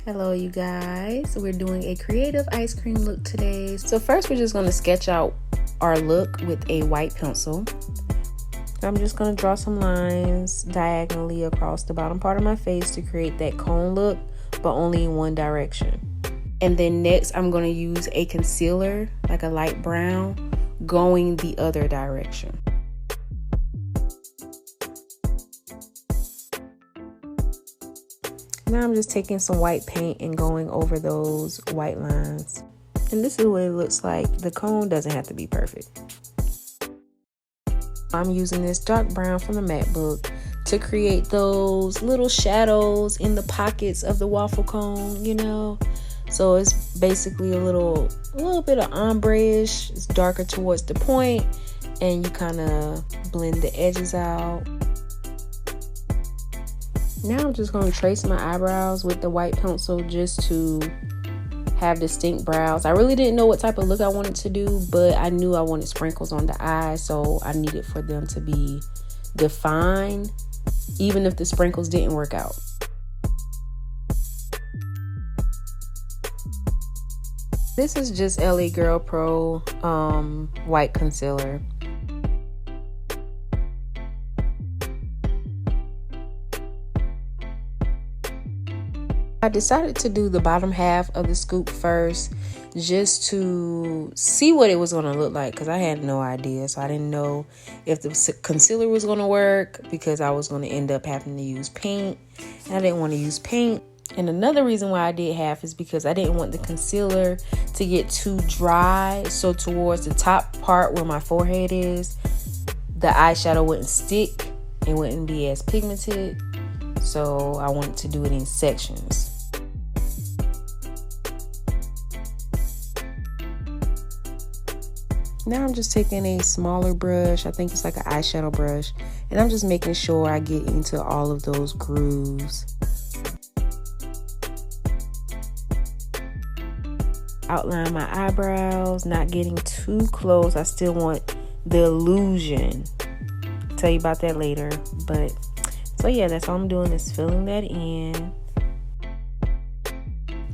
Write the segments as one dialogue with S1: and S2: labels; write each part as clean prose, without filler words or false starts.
S1: Hello you guys, we're doing a creative ice cream look today. So first we're just going to sketch out our look with a white pencil. I'm just going to draw some lines diagonally across the bottom part of my face to create that cone look, but only in one direction. And then next I'm going to use a concealer, like a light brown, going the other direction. Now I'm just taking some white paint and going over those white lines. And this is what it looks like. The cone doesn't have to be perfect. I'm using this dark brown from the MacBook to create those little shadows in the pockets of the waffle cone, you know. So it's basically a little bit of ombre-ish. It's darker towards the point, and you kind of blend the edges out. Now I'm just going to trace my eyebrows with the white pencil just to have distinct brows. I really didn't know what type of look I wanted to do, but I knew I wanted sprinkles on the eyes, so I needed for them to be defined, even if the sprinkles didn't work out. This is just LA Girl Pro white concealer. I decided to do the bottom half of the scoop first just to see what it was going to look like, because I had no idea. So I didn't know if the concealer was going to work, because I was going to end up having to use paint, and I didn't want to use paint. And another reason why I did half is because I didn't want the concealer to get too dry, so towards the top part where my forehead is, the eyeshadow wouldn't stick and wouldn't be as pigmented. So I wanted to do it in sections. Now I'm just taking a smaller brush, I think it's like an eyeshadow brush, and I'm just making sure I get into all of those grooves. Outline my eyebrows, not getting too close. I still want the illusion. I'll tell you about that later. But so yeah, that's all I'm doing is filling that in.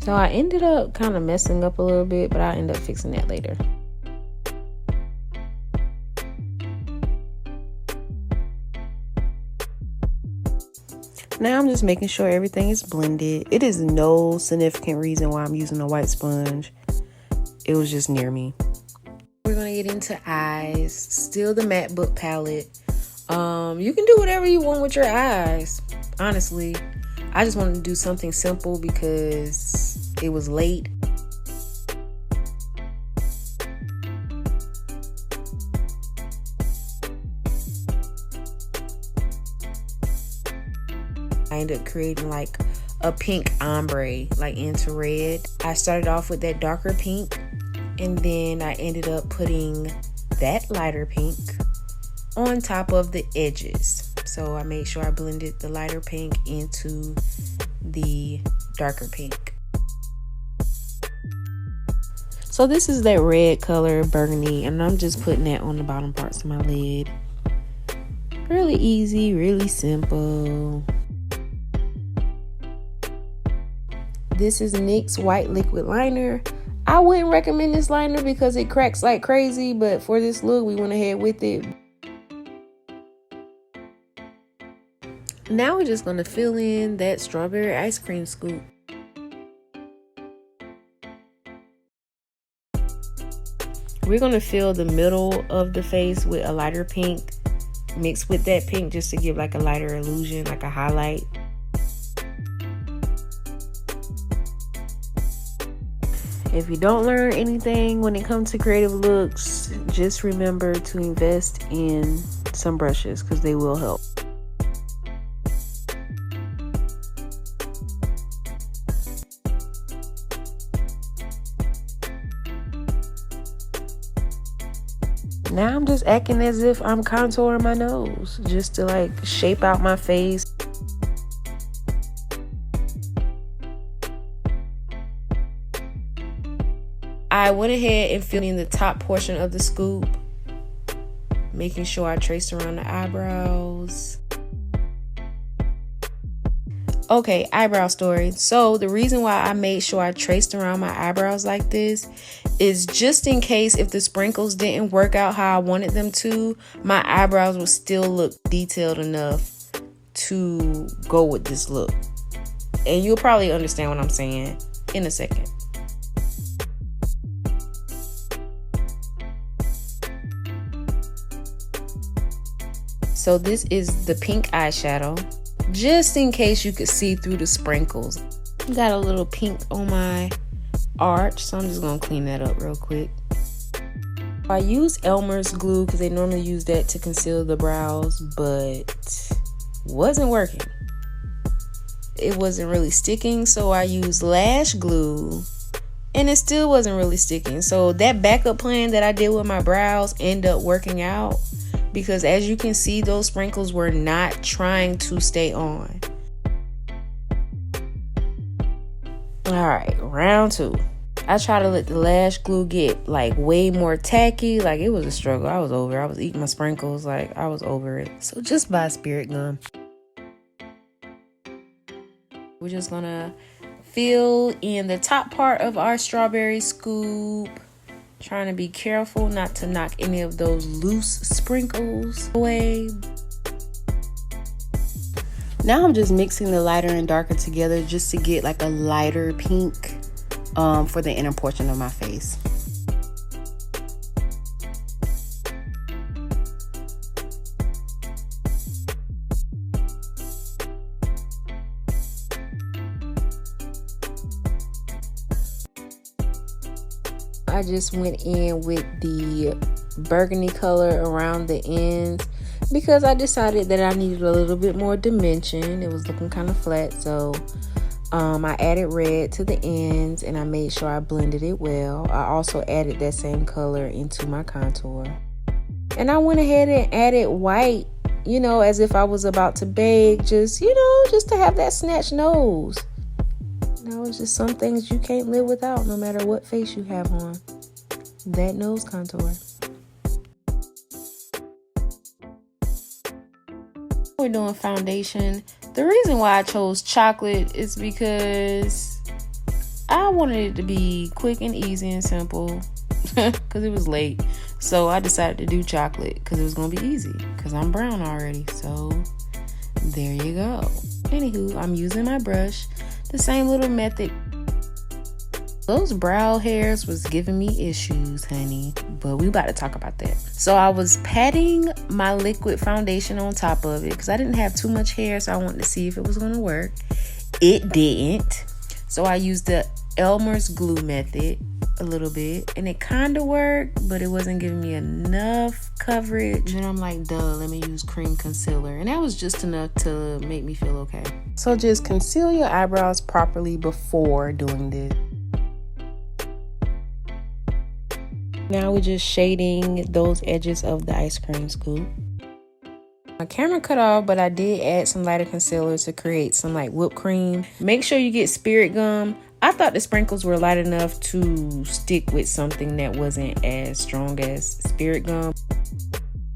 S1: So I ended up kind of messing up a little bit, but I'll end up fixing that later. Now I'm just making sure everything is blended. It is no significant reason why I'm using a white sponge. It was just near me. We're going to get into eyes. Still the MacBook palette. You can do whatever you want with your eyes. Honestly, I just wanted to do something simple because it was late. I ended up creating like a pink ombre, like into red. I started off with that darker pink, and then I ended up putting that lighter pink on top of the edges. So I made sure I blended the lighter pink into the darker pink. So this is that red color, burgundy, and I'm just putting that on the bottom parts of my lid. Really easy, really simple. This is NYX white liquid liner. I wouldn't recommend this liner because it cracks like crazy, but for this look, we went ahead with it. Now we're just gonna fill in that strawberry ice cream scoop. We're gonna fill the middle of the face with a lighter pink, mixed with that pink just to give like a lighter illusion, like a highlight. If you don't learn anything when it comes to creative looks, just remember to invest in some brushes because they will help. Now I'm just acting as if I'm contouring my nose just to like shape out my face. I went ahead and filled in the top portion of the scoop, making sure I traced around the eyebrows. Okay, eyebrow story. So the reason why I made sure I traced around my eyebrows like this is just in case if the sprinkles didn't work out how I wanted them to, my eyebrows would still look detailed enough to go with this look. And you'll probably understand what I'm saying in a second. So this is the pink eyeshadow, just in case you could see through the sprinkles. Got a little pink on my arch, so I'm just gonna clean that up real quick. I use Elmer's glue because they normally use that to conceal the brows, but wasn't working. It wasn't really sticking, so I used lash glue and it still wasn't really sticking. So that backup plan that I did with my brows ended up working out, because as you can see, those sprinkles were not trying to stay on. All right, round 2. I tried to let the lash glue get like way more tacky. Like, it was a struggle. I was over it. I was eating my sprinkles. Like, I was over it. So just buy spirit gum. We're just gonna fill in the top part of our strawberry scoop. Trying to be careful not to knock any of those loose sprinkles away. Now I'm just mixing the lighter and darker together just to get like a lighter pink for the inner portion of my face. I just went in with the burgundy color around the ends because I decided that I needed a little bit more dimension. It was looking kind of flat, so I added red to the ends and I made sure I blended it well. I also added that same color into my contour. And I went ahead and added white, you know, as if I was about to bake, just, you know, just to have that snatched nose. It's just some things you can't live without, no matter what face you have on. That nose contour. We're doing foundation. The reason why I chose chocolate is because I wanted it to be quick and easy and simple because it was late. So I decided to do chocolate because it was going to be easy because I'm brown already. So there you go. Anywho, I'm using my brush. The same little method. Those brow hairs was giving me issues, honey, but we about to talk about that. So I was patting my liquid foundation on top of it because I didn't have too much hair, so I wanted to see if it was going to work. It didn't. So I used the Elmer's glue method a little bit, and it kind of worked, but it wasn't giving me enough coverage. And I'm like, duh, let me use cream concealer, and that was just enough to make me feel okay. So just conceal your eyebrows properly before doing this. Now we're just shading those edges of the ice cream scoop. My camera cut off, but I did add some lighter concealer to create some like whipped cream. Make sure you get spirit gum. I thought the sprinkles were light enough to stick with something that wasn't as strong as spirit gum.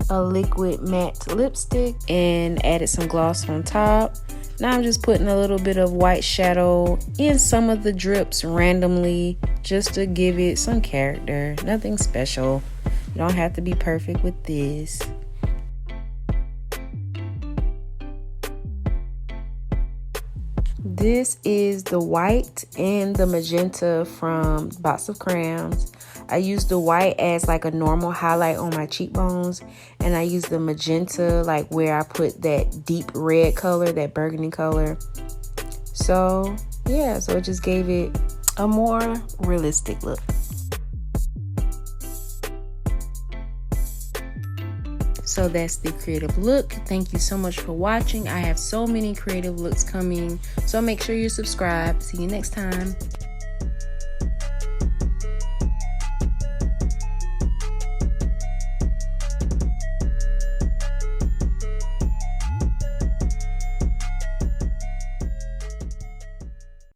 S1: A liquid matte lipstick and added some gloss on top. Now I'm just putting a little bit of white shadow in some of the drips randomly just to give it some character. Nothing special. You don't have to be perfect with this. This is the white and the magenta from Box of Crayons. I used the white as like a normal highlight on my cheekbones, and I used the magenta like where I put that deep red color, that burgundy color. So yeah, so it just gave it a more realistic look. So that's the creative look. Thank you so much for watching. I have so many creative looks coming, so make sure you're subscribed. See you next time.